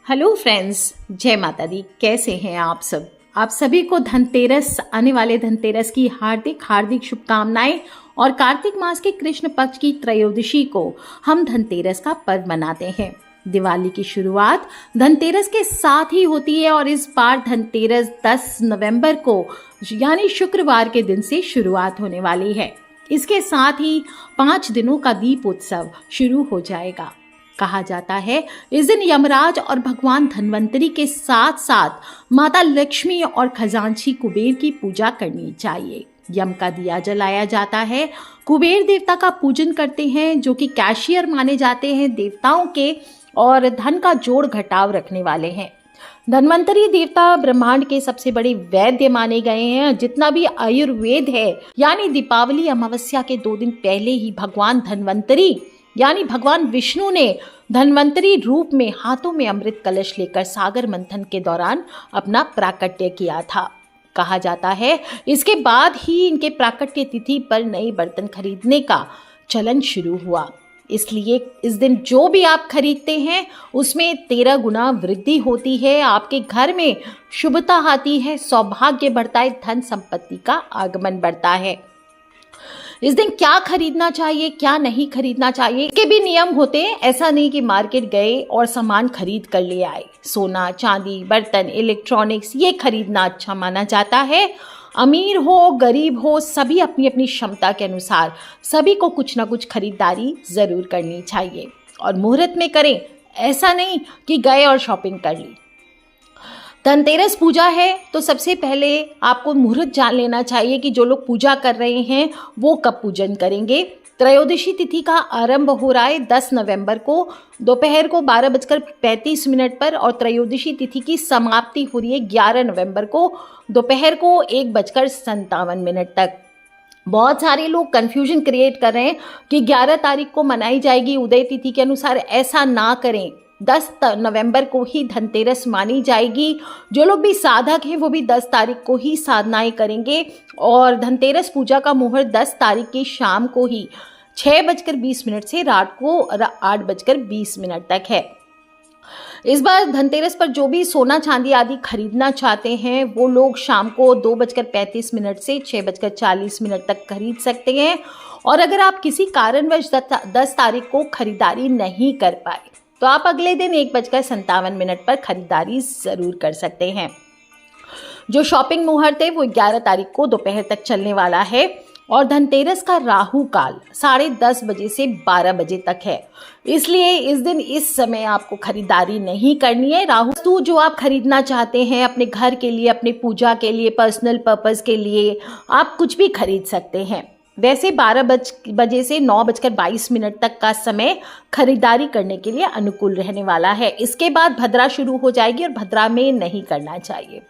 Hello friends, जय माता दी। कैसे हैं आप सब? आप सभी को धनतेरस, आने वाले धनतेरस की हार्दिक हार्दिक शुभकामनाएं। और कार्तिक मास के कृष्ण पक्ष की त्रयोदशी को हम धनतेरस का पर्व मनाते हैं। दिवाली की शुरुआत धनतेरस के साथ ही होती है और इस बार धनतेरस 10 नवंबर को यानी शुक्रवार के दिन से शुरुआत होने वाली है। इसके साथ ही 5 दिनों का दीप उत्सव शुरू हो जाएगा। कहा जाता है इस दिन यमराज और भगवान धन्वंतरी के साथ साथ माता लक्ष्मी और खजांची कुबेर की पूजा करनी चाहिए। यम का दिया जलाया जाता है। कुबेर देवता का पूजन करते हैं, जो कि कैशियर माने जाते हैं देवताओं के और धन का जोड़ घटाव रखने वाले हैं। धन्वंतरी देवता ब्रह्मांड के सबसे बड़े वैद्य माने गए हैं। जितना भी आयुर्वेद है, यानी दीपावली अमावस्या के 2 दिन पहले ही भगवान धन्वंतरी यानी भगवान विष्णु ने धन्वंतरी रूप में हाथों में अमृत कलश लेकर सागर मंथन के दौरान अपना प्राकट्य किया था। कहा जाता है इसके बाद ही इनके प्राकट्य तिथि पर नए बर्तन खरीदने का चलन शुरू हुआ। इसलिए इस दिन जो भी आप खरीदते हैं उसमें 13 गुना वृद्धि होती है। आपके घर में शुभता आती है, सौभाग्य बढ़ता है, धन संपत्ति का आगमन बढ़ता है। इस दिन क्या खरीदना चाहिए, क्या नहीं खरीदना चाहिए, इसके भी नियम होते हैं। ऐसा नहीं कि मार्केट गए और सामान खरीद कर ले आए। सोना, चांदी, बर्तन, इलेक्ट्रॉनिक्स ये खरीदना अच्छा माना जाता है। अमीर हो, गरीब हो, सभी अपनी अपनी क्षमता के अनुसार सभी को कुछ ना कुछ खरीदारी जरूर करनी चाहिए और मुहूर्त में करें। ऐसा नहीं कि गए और शॉपिंग कर ली। धनतेरस पूजा है तो सबसे पहले आपको मुहूर्त जान लेना चाहिए कि जो लोग पूजा कर रहे हैं वो कब पूजन करेंगे। त्रयोदशी तिथि का आरंभ हो रहा है 10 नवंबर को दोपहर को 12:35 पर और त्रयोदशी तिथि की समाप्ति हो रही है 11 नवंबर को दोपहर को 1:57 तक। बहुत सारे लोग कंफ्यूजन क्रिएट कर रहे हैं कि 11 तारीख को मनाई जाएगी उदय तिथि के अनुसार। ऐसा ना करें। 10 नवंबर को ही धनतेरस मानी जाएगी। जो लोग भी साधक हैं वो भी 10 तारीख को ही साधनाएं करेंगे और धनतेरस पूजा का मुहूर्त 10 तारीख की शाम को ही 6:20 से रात को 8:20 तक है। इस बार धनतेरस पर जो भी सोना चांदी आदि खरीदना चाहते हैं वो लोग शाम को 2:35 से 6:40 तक खरीद सकते हैं। और अगर आप किसी कारणवश 10 तारीख को खरीदारी नहीं कर पाए तो आप अगले दिन 1:57 पर खरीदारी जरूर कर सकते हैं। जो शॉपिंग मुहूर्त है वो 11 तारीख को दोपहर तक चलने वाला है और धनतेरस का राहु काल 10:30 बजे से 12 बजे तक है। इसलिए इस दिन इस समय आपको खरीदारी नहीं करनी है। राहु वस्तु जो आप खरीदना चाहते हैं अपने घर के लिए, अपने पूजा के लिए, पर्सनल पर्पस के लिए आप कुछ भी खरीद सकते हैं। वैसे 12 बजे से 9:22 तक का समय खरीदारी करने के लिए अनुकूल रहने वाला है। इसके बाद भद्रा शुरू हो जाएगी और भद्रा में नहीं करना चाहिए।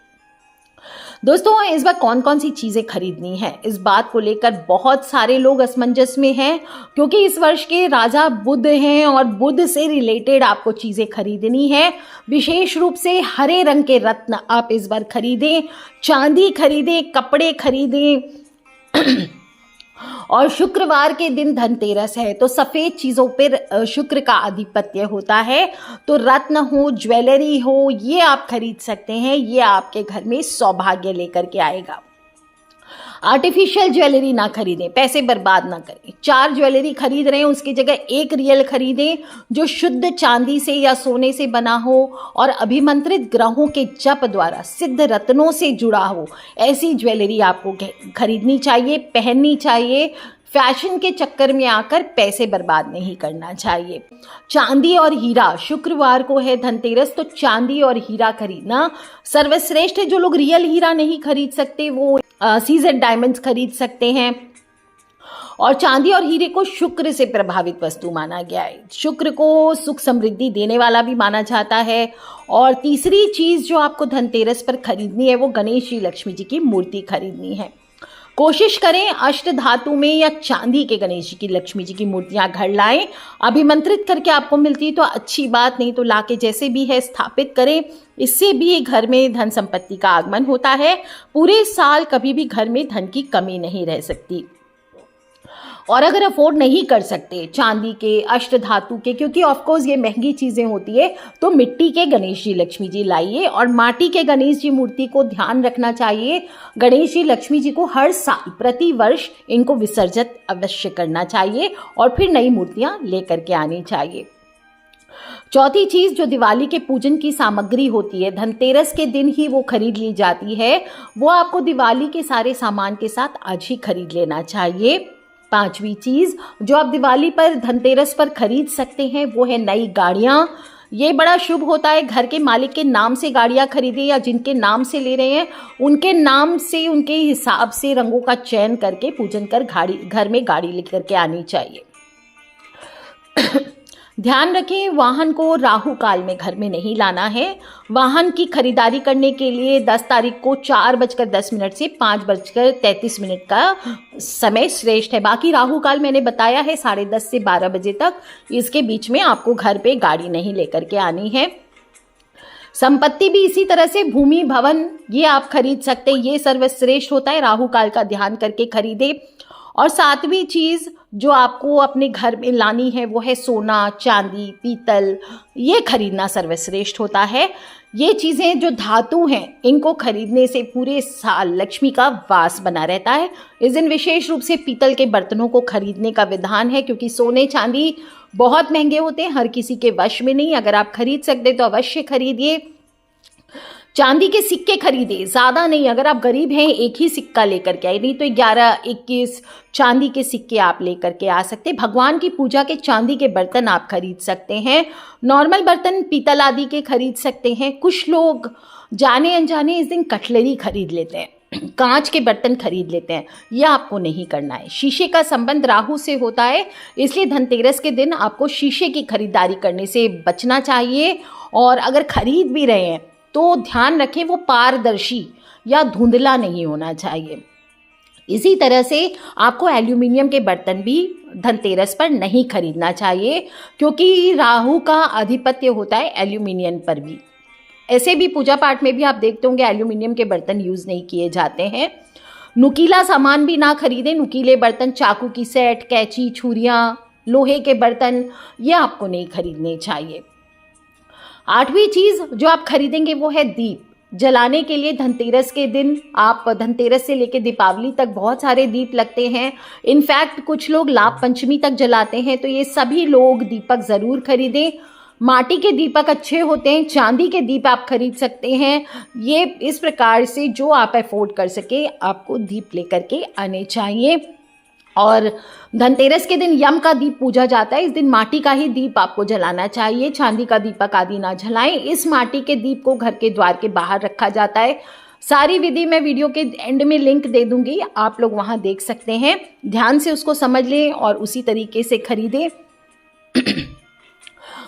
दोस्तों, इस बार कौन कौन सी चीजें खरीदनी है, इस बात को लेकर बहुत सारे लोग असमंजस में हैं, क्योंकि इस वर्ष के राजा बुध हैं और बुध से रिलेटेड आपको चीजें खरीदनी है। विशेष रूप से हरे रंग के रत्न आप इस बार खरीदें, चांदी खरीदें, कपड़े खरीदें। और शुक्रवार के दिन धनतेरस है तो सफेद चीजों पर शुक्र का आधिपत्य होता है। तो रत्न हो, ज्वेलरी हो, ये आप खरीद सकते हैं। ये आपके घर में सौभाग्य लेकर के आएगा। आर्टिफिशियल ज्वेलरी ना खरीदें, पैसे बर्बाद ना करें। 4 ज्वेलरी खरीद रहे हैं उसकी जगह 1 रियल खरीदें जो शुद्ध चांदी से या सोने से बना हो और अभिमंत्रित ग्रहों के जप द्वारा सिद्ध रत्नों से जुड़ा हो। ऐसी ज्वेलरी आपको खरीदनी चाहिए, पहननी चाहिए। फैशन के चक्कर में आकर पैसे बर्बाद नहीं करना चाहिए। चांदी और हीरा, शुक्रवार को है धनतेरस तो चांदी और हीरा खरीदना सर्वश्रेष्ठ है। जो लोग रियल हीरा नहीं खरीद सकते वो सीजन डायमंड्स खरीद सकते हैं। और चांदी और हीरे को शुक्र से प्रभावित वस्तु माना गया है। शुक्र को सुख समृद्धि देने वाला भी माना जाता है। और तीसरी चीज जो आपको धनतेरस पर खरीदनी है वो गणेश जी, लक्ष्मी जी की मूर्ति खरीदनी है। कोशिश करें अष्ट धातु में या चांदी के गणेश जी की, लक्ष्मी जी की मूर्तियां घर लाएं। अभिमंत्रित करके आपको मिलती तो अच्छी बात, नहीं तो लाके जैसे भी है स्थापित करें। इससे भी घर में धन संपत्ति का आगमन होता है। पूरे साल कभी भी घर में धन की कमी नहीं रह सकती। और अगर अफोर्ड नहीं कर सकते चांदी के, अष्ट धातु के, क्योंकि ऑफकोर्स ये महंगी चीज़ें होती है, तो मिट्टी के गणेश जी लक्ष्मी जी लाइए। और माटी के गणेश जी मूर्ति को ध्यान रखना चाहिए, गणेश जी लक्ष्मी जी को हर साल प्रति वर्ष इनको विसर्जित अवश्य करना चाहिए और फिर नई मूर्तियाँ लेकर के आनी चाहिए। चौथी चीज जो दिवाली के पूजन की सामग्री होती है, धनतेरस के दिन ही वो खरीद ली जाती है, वो आपको दिवाली के सारे सामान के साथ आज ही खरीद लेना चाहिए। पांचवी चीज जो आप दिवाली पर, धनतेरस पर खरीद सकते हैं वो है नई गाड़ियां। ये बड़ा शुभ होता है, घर के मालिक के नाम से गाड़ियां खरीदें या जिनके नाम से ले रहे हैं उनके नाम से, उनके हिसाब से रंगों का चयन करके पूजन कर घर में गाड़ी लेकर के आनी चाहिए। ध्यान रखें, वाहन को राहु काल में घर में नहीं लाना है। वाहन की खरीदारी करने के लिए 10 तारीख को 4:10 से 5:33 का समय श्रेष्ठ है। बाकी राहु काल मैंने बताया है 10:30 से 12 बजे तक, इसके बीच में आपको घर पे गाड़ी नहीं लेकर के आनी है। संपत्ति भी इसी तरह से, भूमि भवन ये आप खरीद सकते हैं, ये सर्वश्रेष्ठ होता है, राहु काल का ध्यान करके खरीदे। और सातवीं चीज जो आपको अपने घर में लानी है वो है सोना, चांदी, पीतल, ये खरीदना सर्वश्रेष्ठ होता है। ये चीज़ें जो धातु हैं इनको खरीदने से पूरे साल लक्ष्मी का वास बना रहता है। इस दिन विशेष रूप से पीतल के बर्तनों को खरीदने का विधान है, क्योंकि सोने चांदी बहुत महंगे होते हैं, हर किसी के वश में नहीं। अगर आप खरीद सकते तो अवश्य खरीदिए। चांदी के सिक्के खरीदे, ज़्यादा नहीं, अगर आप गरीब हैं एक ही सिक्का लेकर के आए, नहीं तो 11-21 चांदी के सिक्के आप लेकर के आ सकते हैं। भगवान की पूजा के चांदी के बर्तन आप खरीद सकते हैं। नॉर्मल बर्तन पीतल आदि के खरीद सकते हैं। कुछ लोग जाने अनजाने इस दिन कटलरी खरीद लेते हैं, कांच के बर्तन खरीद लेते हैं, यह आपको नहीं करना है। शीशे का संबंध राहु से होता है, इसलिए धनतेरस के दिन आपको शीशे की खरीदारी करने से बचना चाहिए। और अगर खरीद भी रहे हैं तो ध्यान रखें वो पारदर्शी या धुंधला नहीं होना चाहिए। इसी तरह से आपको एल्यूमिनियम के बर्तन भी धनतेरस पर नहीं खरीदना चाहिए, क्योंकि राहु का आधिपत्य होता है एल्यूमिनियम पर भी। ऐसे भी पूजा पाठ में भी आप देखते होंगे एल्यूमिनियम के बर्तन यूज़ नहीं किए जाते हैं। नुकीला सामान भी ना खरीदें, नुकीले बर्तन, चाकू की सेट, कैंची, छुरियाँ, लोहे के बर्तन, ये आपको नहीं खरीदने चाहिए। आठवीं चीज़ जो आप खरीदेंगे वो है दीप। जलाने के लिए धनतेरस के दिन, आप धनतेरस से लेकर दीपावली तक बहुत सारे दीप लगते हैं। इनफैक्ट कुछ लोग लाभ पंचमी तक जलाते हैं, तो ये सभी लोग दीपक ज़रूर खरीदें। माटी के दीपक अच्छे होते हैं, चांदी के दीप आप खरीद सकते हैं। ये इस प्रकार से जो आप अफोर्ड कर सके आपको दीप लेकर के आने चाहिए। और धनतेरस के दिन यम का दीप पूजा जाता है, इस दिन माटी का ही दीप आपको जलाना चाहिए, चांदी का दीपक आदि ना जलाएं। इस माटी के दीप को घर के द्वार के बाहर रखा जाता है। सारी विधि मैं वीडियो के एंड में लिंक दे दूंगी, आप लोग वहां देख सकते हैं, ध्यान से उसको समझ लें और उसी तरीके से खरीदें,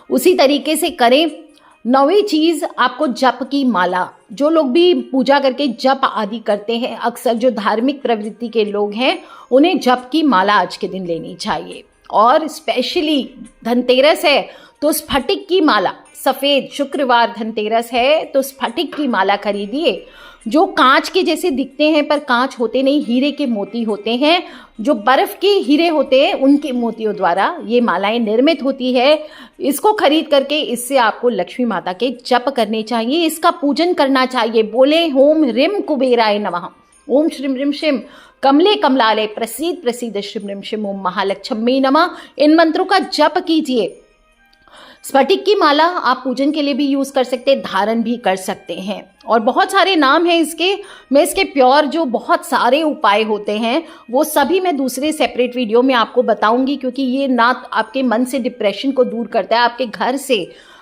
उसी तरीके से करें। 9वीं चीज़ आपको जप की माला, जो लोग भी पूजा करके जप आदि करते हैं, अक्सर जो धार्मिक प्रवृत्ति के लोग हैं उन्हें जप की माला आज के दिन लेनी चाहिए। और स्पेशली धनतेरस है तो स्फटिक की माला, सफ़ेद, शुक्रवार धनतेरस है तो स्फटिक की माला खरीदिए, जो कांच के जैसे दिखते हैं पर कांच होते नहीं, हीरे के मोती होते हैं। जो बर्फ़ के हीरे होते हैं उनके मोतियों द्वारा ये मालाएं निर्मित होती है। इसको खरीद करके इससे आपको लक्ष्मी माता के जप करने चाहिए, इसका पूजन करना चाहिए। बोले ओम ह्रीं कुबेराय नमः, ओम श्रीं ह्रीं श्रीं कमले कमलालय प्रसीद प्रसीद श्रीं ह्रीं श्रीं ओम महालक्ष्मी नमः। इन मंत्रों का जप कीजिए। स्फटिक की माला आप पूजन के लिए भी यूज़ कर सकते हैं, धारण भी कर सकते हैं। और बहुत सारे नाम हैं इसके, मैं इसके प्योर जो बहुत सारे उपाय होते हैं वो सभी मैं दूसरे सेपरेट वीडियो में आपको बताऊंगी, क्योंकि ये ना आपके मन से डिप्रेशन को दूर करता है, आपके घर से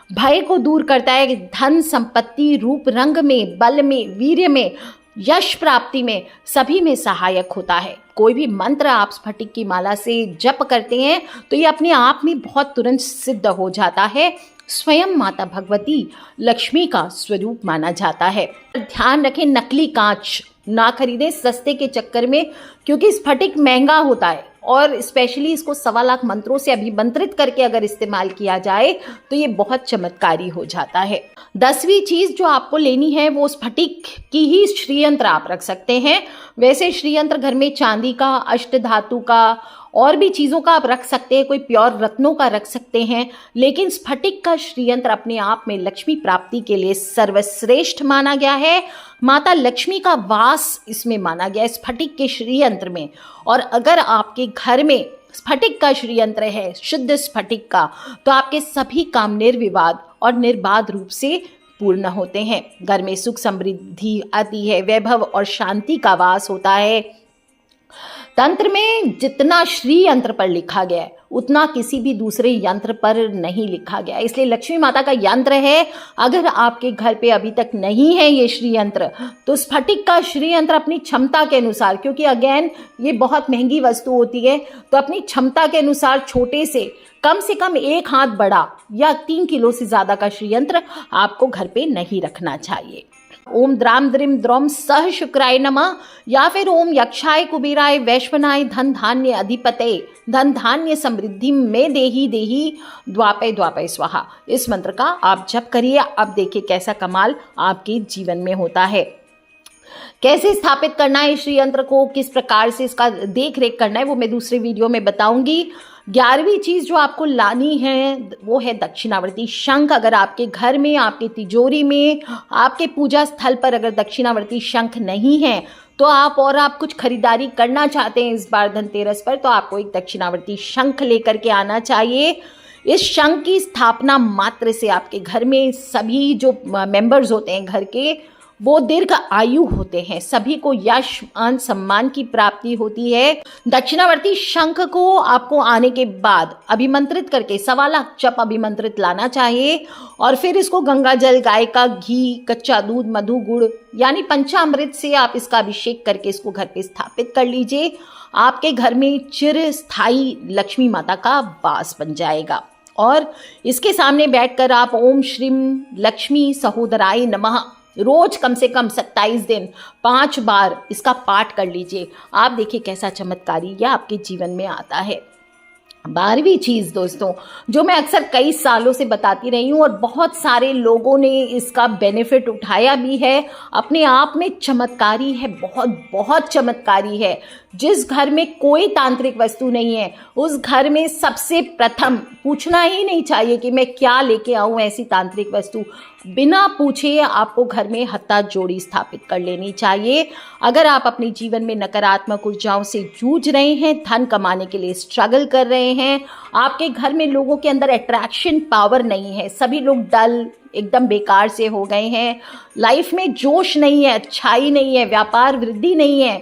भय को दूर करता है, धन संपत्ति, रूप रंग में, बल में, वीर्य में, यश प्राप्ति में, सभी में सहायक होता है। कोई भी मंत्र आप स्फटिक की माला से जप करते हैं तो ये अपने आप में बहुत तुरंत सिद्ध हो जाता है। स्वयं माता भगवती लक्ष्मी का स्वरूप माना जाता है। ध्यान रखें नकली कांच ना खरीदें सस्ते के चक्कर में, क्योंकि स्फटिक महंगा होता है और स्पेशली इसको 1.25 लाख मंत्रों से अभिमंत्रित करके अगर इस्तेमाल किया जाए तो ये बहुत चमत्कारी हो जाता है। 10वीं चीज़ जो आपको लेनी है वो स्फटिक की ही श्रीयंत्र आप रख सकते हैं। वैसे श्रीयंत्र घर में चांदी का, अष्ट धातु का और भी चीज़ों का आप रख सकते हैं, कोई प्योर रत्नों का रख सकते हैं, लेकिन स्फटिक का श्रीयंत्र अपने आप में लक्ष्मी प्राप्ति के लिए सर्वश्रेष्ठ माना गया है। माता लक्ष्मी का वास इसमें माना गया है स्फटिक के श्रीयंत्र में। और अगर आपके घर में स्फटिक का श्रीयंत्र है, शुद्ध स्फटिक का, तो आपके सभी काम निर्विवाद और निर्बाध रूप से पूर्ण होते हैं। घर में सुख समृद्धि आती है, वैभव और शांति का वास होता है। तंत्र में जितना श्री यंत्र पर लिखा गया है उतना किसी भी दूसरे यंत्र पर नहीं लिखा गया, इसलिए लक्ष्मी माता का यंत्र है। अगर आपके घर पे अभी तक नहीं है ये श्री यंत्र, तो स्फटिक का श्री यंत्र अपनी क्षमता के अनुसार, क्योंकि अगेन ये बहुत महंगी वस्तु होती है, तो अपनी क्षमता के अनुसार छोटे से कम 1 हाथ बड़ा या 3 किलो से ज्यादा का श्री यंत्र आपको घर पे नहीं रखना चाहिए। ओम द्राम द्रिम द्रौम सह शुक्राय नमः, या फिर ओम यक्षाय कुबेराय वैश्वनाय धन धान्य अधिपते धन धान्य समृद्धि में देही देही द्वापय द्वापय स्वाहा। इस मंत्र का आप जप करिए, अब देखिए कैसा कमाल आपके जीवन में होता है। कैसे स्थापित करना है श्री यंत्र को, किस प्रकार से इसका देख रेख करना है, वो मैं दूसरे वीडियो में बताऊंगी। 11वीं चीज जो आपको लानी है वो है दक्षिणावर्ती शंख। अगर आपके घर में, आपके तिजोरी में, आपके पूजा स्थल पर अगर दक्षिणावर्ती शंख नहीं है, तो आप कुछ खरीदारी करना चाहते हैं इस बार धनतेरस पर, तो आपको एक दक्षिणावर्ती शंख लेकर के आना चाहिए। इस शंख की स्थापना मात्र से आपके घर में सभी जो मेंबर्स होते हैं घर के, वो दीर्घ आयु होते हैं, सभी को यश मान सम्मान की प्राप्ति होती है। दक्षिणावर्ती शंख को आपको आने के बाद अभिमंत्रित करके 1.25 लाख जप अभिमंत्रित लाना चाहिए, और फिर इसको गंगा जल, गाय का घी, कच्चा दूध, मधु, गुड़ यानी पंचामृत से आप इसका अभिषेक करके इसको घर पे स्थापित कर लीजिए। आपके घर में चिरस्थायी लक्ष्मी माता का वास बन जाएगा। और इसके सामने बैठकर आप ओम श्रीम लक्ष्मी सहोदराय नमः रोज कम से कम 27 दिन 5 बार इसका पाठ कर लीजिए। आप देखिए कैसा चमत्कारी यह आपके जीवन में आता है। 12वीं चीज दोस्तों, जो मैं अक्सर कई सालों से बताती रही हूँ और बहुत सारे लोगों ने इसका बेनिफिट उठाया भी है, अपने आप में चमत्कारी है, बहुत बहुत चमत्कारी है। जिस घर में कोई तांत्रिक वस्तु नहीं है, उस घर में सबसे प्रथम पूछना ही नहीं चाहिए कि मैं क्या लेके आऊं ऐसी तांत्रिक वस्तु, बिना पूछे आपको घर में हत्ता जोड़ी स्थापित कर लेनी चाहिए। अगर आप अपने जीवन में नकारात्मक ऊर्जाओं से जूझ रहे हैं, धन कमाने के लिए स्ट्रगल कर रहे हैं, आपके घर में लोगों के अंदर अट्रैक्शन पावर नहीं है, सभी लोग डल एकदम बेकार से हो गए हैं, लाइफ में जोश नहीं है, अच्छाई नहीं है, व्यापार वृद्धि नहीं है,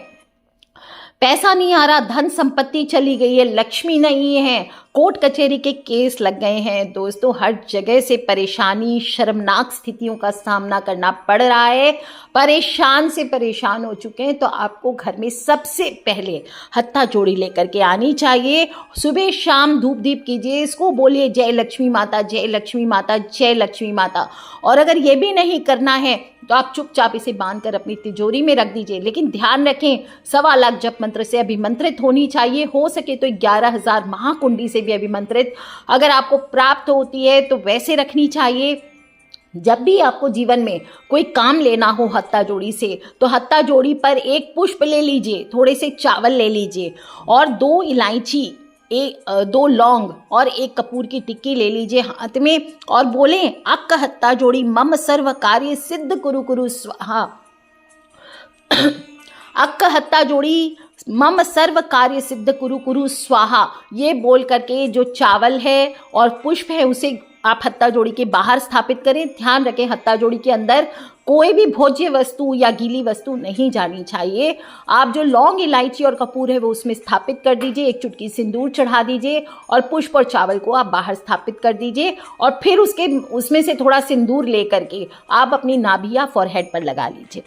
पैसा नहीं आ रहा, धन संपत्ति चली गई है, लक्ष्मी नहीं है, कोर्ट कचहरी के केस लग गए हैं दोस्तों, हर जगह से परेशानी, शर्मनाक स्थितियों का सामना करना पड़ रहा है, परेशान से परेशान हो चुके हैं, तो आपको घर में सबसे पहले हत्था जोड़ी लेकर के आनी चाहिए। सुबह शाम धूप दीप कीजिए, इसको बोलिए जय लक्ष्मी माता, जय लक्ष्मी माता, जय लक्ष्मी माता। और अगर ये भी नहीं करना है तो आप चुपचाप इसे बांधकर अपनी तिजोरी में रख दीजिए, लेकिन ध्यान रखें 1.25 लाख जप मंत्र से अभिमंत्रित होनी चाहिए। हो सके तो 11,000 महाकुंडी से भी अभिमंत्रित अगर आपको प्राप्त होती है तो वैसे रखनी चाहिए। जब भी आपको जीवन में कोई काम लेना हो हत्ता जोड़ी से, तो हत्ता जोड़ी पर एक पुष्प ले लीजिए, थोड़े से चावल ले लीजिए और 2 इलायची, 2 लौंग और 1 कपूर की टिक्की ले लीजिए हाथ में और बोलें अक्क हत्ता जोड़ी मम सर्व कार्य सिद्ध कुरु कुरु स्वाहा। अक्क हत्ता जोड़ी मम सर्व कार्य सिद्ध कुरु कुरु स्वाहा, ये बोल करके जो चावल है और पुष्प है उसे आप हत्ता जोड़ी के बाहर स्थापित करें। ध्यान रखें हत्ता जोड़ी के अंदर कोई भी भोज्य वस्तु या गीली वस्तु नहीं जानी चाहिए। आप जो लौंग, इलायची और कपूर है वो उसमें स्थापित कर दीजिए, 1 चुटकी सिंदूर चढ़ा दीजिए और पुष्प और चावल को आप बाहर स्थापित कर दीजिए और फिर उसमें से थोड़ा सिंदूर ले करके आप अपनी नाभि या फॉरहेड पर लगा लीजिए।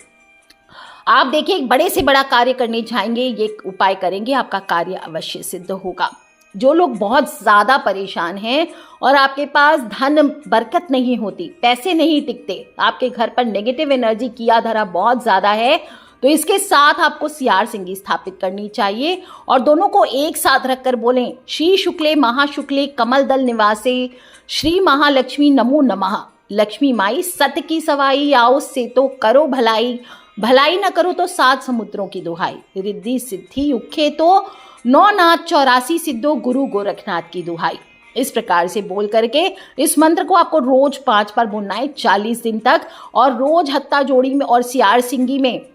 आप देखिए एक बड़े से बड़ा कार्य करने जाएंगे, ये उपाय करेंगे, आपका कार्य अवश्य सिद्ध होगा। जो लोग बहुत ज़्यादा परेशान हैं और आपके पास धन बरकत नहीं होती, पैसे नहीं टिकते, आपके घर पर नेगेटिव एनर्जी किया धरा बहुत ज़्यादा है, तो इसके साथ आपको सियार सिंगी स्थापित करनी चाहिए और दोनों को एक साथ रखकर बोलें श्री शुक्ले महाशुक्ले कमल दल निवासे श्री महालक्ष्मी नमो नमः। लक्ष्मी माई सत की सवाई आओ से तो करो भलाई, भलाई न करो तो 7 समुद्रों की दुहाई, रिद्धि सिद्धि उखे तो नौ नाथ 84 सिद्धो गुरु गोरखनाथ की दुहाई। इस प्रकार से बोल करके इस मंत्र को आपको रोज 5 बार बोलना है 40 दिन तक। और रोज हत्ता जोड़ी में और सियार सिंगी में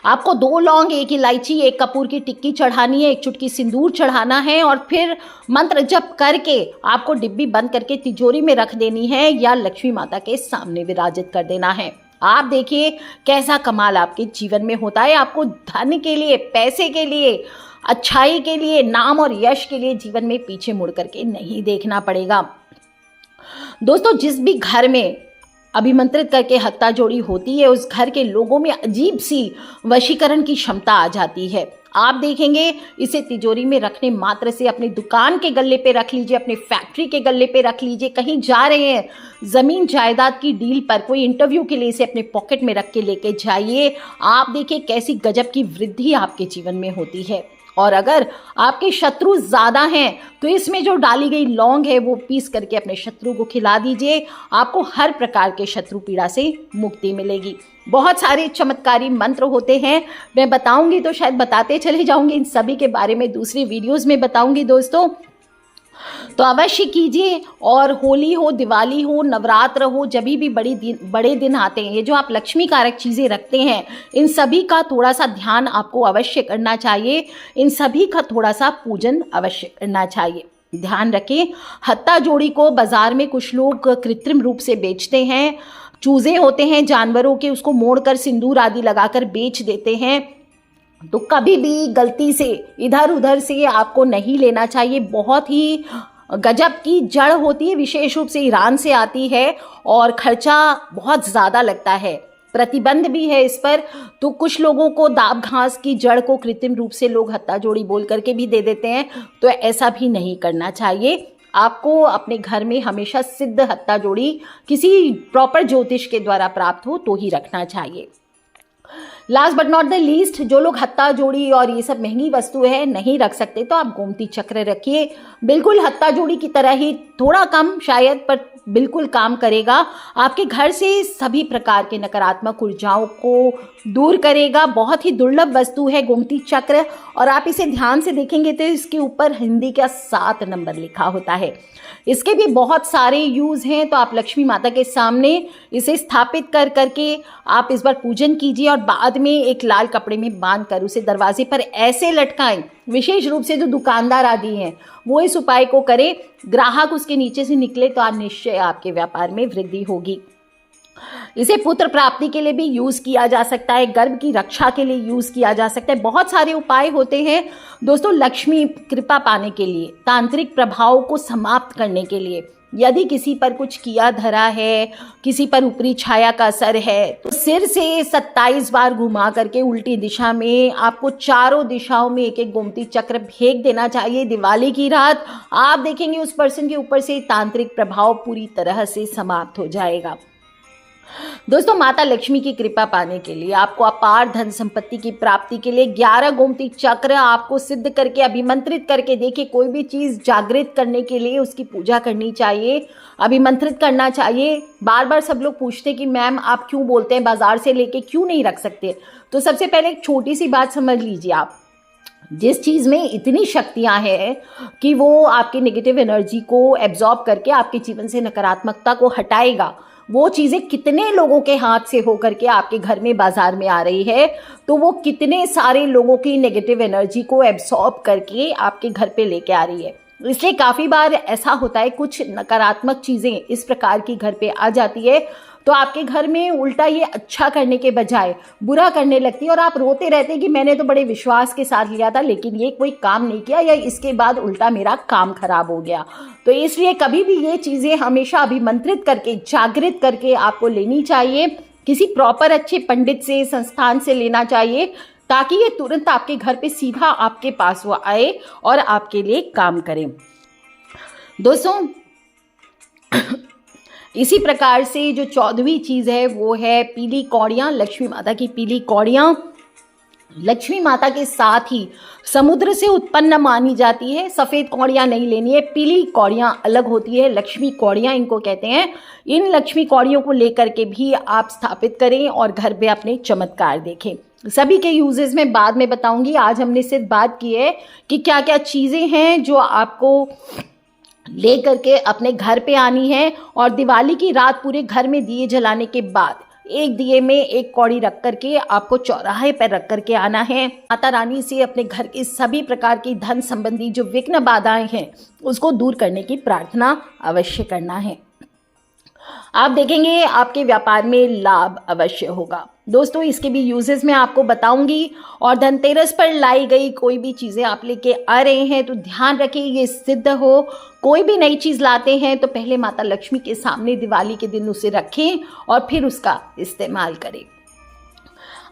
आपको 2 लौंग, 1 इलायची, 1 कपूर की टिक्की चढ़ानी है, 1 चुटकी सिंदूर चढ़ाना है और फिर मंत्र जप करके आपको डिब्बी बंद करके तिजोरी में रख देनी है या लक्ष्मी माता के सामने विराजित कर देना है। आप देखिए कैसा कमाल आपके जीवन में होता है। आपको धन के लिए, पैसे के लिए, अच्छाई के लिए, नाम और यश के लिए जीवन में पीछे मुड़ करके नहीं देखना पड़ेगा। दोस्तों, जिस भी घर में अभिमंत्रित करके हत्ता जोड़ी होती है उस घर के लोगों में अजीब सी वशीकरण की क्षमता आ जाती है। आप देखेंगे इसे तिजोरी में रखने मात्र से अपनी दुकान के गल्ले पे रख लीजिए, अपने फैक्ट्री के गल्ले पे रख लीजिए, कहीं जा रहे हैं जमीन जायदाद की डील पर, कोई इंटरव्यू के लिए इसे अपने पॉकेट में रख के लेके जाइए। आप देखिए कैसी गजब की वृद्धि आपके जीवन में होती है। और अगर आपके शत्रु ज़्यादा हैं तो इसमें जो डाली गई लौंग है वो पीस करके अपने शत्रु को खिला दीजिए। आपको हर प्रकार के शत्रु पीड़ा से मुक्ति मिलेगी। बहुत सारे चमत्कारी मंत्र होते हैं, मैं बताऊंगी तो शायद बताते चले जाऊंगी, इन सभी के बारे में दूसरी वीडियोस में बताऊंगी दोस्तों, तो अवश्य कीजिए। और होली हो, दिवाली हो, नवरात्र हो, जब भी बड़े दिन आते हैं, ये जो आप लक्ष्मी कारक चीज़ें रखते हैं इन सभी का थोड़ा सा ध्यान आपको अवश्य करना चाहिए, इन सभी का थोड़ा सा पूजन अवश्य करना चाहिए। ध्यान रखें, हत्ता जोड़ी को बाजार में कुछ लोग कृत्रिम रूप से बेचते हैं। चूजे होते हैं जानवरों के, उसको मोड़कर सिंदूर आदि लगाकर बेच देते हैं। तो कभी भी गलती से इधर उधर से आपको नहीं लेना चाहिए। बहुत ही गजब की जड़ होती है, विशेष रूप से ईरान से आती है और खर्चा बहुत ज़्यादा लगता है, प्रतिबंध भी है इस पर। तो कुछ लोगों को दाब घास की जड़ को कृत्रिम रूप से लोग हत्ता जोड़ी बोल करके भी दे देते हैं, तो ऐसा भी नहीं करना चाहिए। आपको अपने घर में हमेशा सिद्ध हत्ता जोड़ी किसी प्रॉपर ज्योतिष के द्वारा प्राप्त हो तो ही रखना चाहिए। Last but not the least, जो लोग हत्ता जोड़ी और ये सब महंगी वस्तु है नहीं रख सकते तो आप गोमती चक्र रखिए। बिल्कुल हत्ता जोड़ी की तरह ही, थोड़ा कम शायद पर बिल्कुल काम करेगा। आपके घर से सभी प्रकार के नकारात्मक ऊर्जाओं को दूर करेगा। बहुत ही दुर्लभ वस्तु है गोमती चक्र, और आप इसे ध्यान से देखेंगे तो इसके ऊपर हिंदी का 7 नंबर लिखा होता है। इसके भी बहुत सारे यूज़ हैं, तो आप लक्ष्मी माता के सामने इसे स्थापित कर करके आप इस बार पूजन कीजिए और बाद में एक लाल कपड़े में बांध कर उसे दरवाजे पर ऐसे लटकाएं। विशेष रूप से जो दुकानदार आदि हैं वो इस उपाय को करें, ग्राहक उसके नीचे से निकले तो आप निश्चय आपके व्यापार में वृद्धि होगी। इसे पुत्र प्राप्ति के लिए भी यूज किया जा सकता है, गर्भ की रक्षा के लिए यूज किया जा सकता है। बहुत सारे उपाय होते हैं दोस्तों लक्ष्मी कृपा पाने के लिए, तांत्रिक प्रभाव को समाप्त करने के लिए। यदि किसी पर कुछ किया धरा है, किसी पर ऊपरी छाया का असर है, तो सिर से 27 बार घुमा करके उल्टी दिशा में आपको चारों दिशाओं में एक एक गोमती चक्र फेंक देना चाहिए। दिवाली की रात आप देखेंगे उस पर्सन के ऊपर से तांत्रिक प्रभाव पूरी तरह से समाप्त हो जाएगा। दोस्तों, माता लक्ष्मी की कृपा पाने के लिए, आपको अपार धन संपत्ति की प्राप्ति के लिए 11 गोमती चक्र आपको सिद्ध करके, अभिमंत्रित करके, देखिए कोई भी चीज़ जागृत करने के लिए उसकी पूजा करनी चाहिए, अभिमंत्रित करना चाहिए। बार बार सब लोग पूछते कि मैम आप क्यों बोलते हैं बाजार से लेके क्यों नहीं रख सकते? तो सबसे पहले एक छोटी सी बात समझ लीजिए, आप जिस चीज़ में इतनी शक्तियां हैं कि वो आपकी नेगेटिव एनर्जी को एब्जॉर्ब करके आपके जीवन से नकारात्मकता को हटाएगा, वो चीज़ें कितने लोगों के हाथ से होकर के आपके घर में बाजार में आ रही है, तो वो कितने सारे लोगों की नेगेटिव एनर्जी को एब्सॉर्ब करके आपके घर पे लेके आ रही है। इसलिए काफ़ी बार ऐसा होता है, कुछ नकारात्मक चीज़ें इस प्रकार की घर पे आ जाती है तो आपके घर में उल्टा ये अच्छा करने के बजाय बुरा करने लगती है, और आप रोते रहते हैं कि मैंने तो बड़े विश्वास के साथ लिया था लेकिन ये कोई काम नहीं किया, या इसके बाद उल्टा मेरा काम खराब हो गया। तो इसलिए कभी भी ये चीज़ें हमेशा अभिमंत्रित करके, जागृत करके आपको लेनी चाहिए। किसी प्रॉपर अच्छे पंडित से, संस्थान से लेना चाहिए, ताकि ये तुरंत आपके घर पे सीधा आपके पास वो आए और आपके लिए काम करें। दोस्तों, इसी प्रकार से जो 14वीं चीज़ है वो है पीली कौड़ियाँ, लक्ष्मी माता की पीली कौड़ियाँ। लक्ष्मी माता के साथ ही समुद्र से उत्पन्न मानी जाती है। सफ़ेद कौड़ियाँ नहीं लेनी है, पीली कौड़ियाँ अलग होती है, लक्ष्मी कौड़ियाँ इनको कहते हैं। इन लक्ष्मी कौड़ियों को लेकर के भी आप स्थापित करें और घर पे अपने चमत्कार देखें। सभी के यूजेस में बाद में बताऊंगी। आज हमने सिर्फ बात की है कि क्या क्या चीज़ें हैं जो आपको ले करके अपने घर पे आनी है, और दिवाली की रात पूरे घर में दिए जलाने के बाद एक दिए में एक कौड़ी रख करके आपको चौराहे पर रख करके आना है। माता रानी से अपने घर के सभी प्रकार की धन संबंधी जो विघ्न बाधाएं हैं उसको दूर करने की प्रार्थना अवश्य करना है। आप देखेंगे आपके व्यापार में लाभ अवश्य होगा। दोस्तों, इसके भी यूजेस मैं आपको बताऊंगी। और धनतेरस पर लाई गई कोई भी चीज़ें आप लेके आ रहे हैं तो ध्यान रखें ये सिद्ध हो। कोई भी नई चीज़ लाते हैं तो पहले माता लक्ष्मी के सामने दिवाली के दिन उसे रखें और फिर उसका इस्तेमाल करें।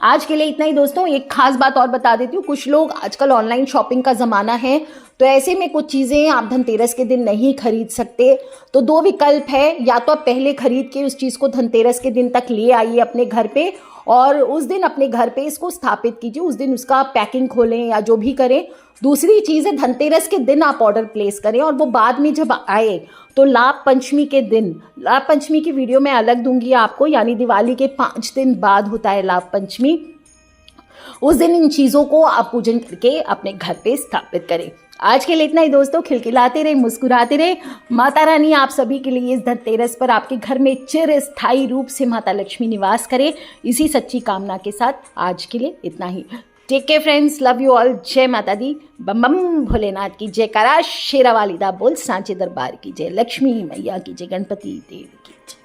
आज के लिए इतना ही दोस्तों। एक खास बात और बता देती हूँ, कुछ लोग आजकल ऑनलाइन शॉपिंग का ज़माना है, तो ऐसे में कुछ चीज़ें आप धनतेरस के दिन नहीं खरीद सकते। तो दो विकल्प है, या तो आप पहले खरीद के उस चीज़ को धनतेरस के दिन तक ले आइए अपने घर पे और उस दिन अपने घर पे इसको स्थापित कीजिए, उस दिन उसका पैकिंग खोलें या जो भी करें। दूसरी चीज़ है धनतेरस के दिन आप ऑर्डर प्लेस करें और वो बाद में जब आए तो लाभ पंचमी के दिन, लाभ पंचमी की वीडियो मैं अलग दूंगी आपको, यानी दिवाली के 5 दिन बाद होता है लाभ पंचमी। उस दिन इन चीज़ों को आप पूजन करके अपने घर पे स्थापित करें। आज के लिए इतना ही दोस्तों। खिलखिलाते रहे, मुस्कुराते रहे। माता रानी आप सभी के लिए इस धनतेरस पर आपके घर में चिरस्थायी रूप से माता लक्ष्मी निवास करे, इसी सच्ची कामना के साथ आज के लिए इतना ही। Take care friends, love you all. जय माता दी, बम बम भोलेनाथ की जयकारा, शेरा वालिदा बोल, सांचे दरबार की जय, लक्ष्मी मैया की जय, गणपति देव की जय।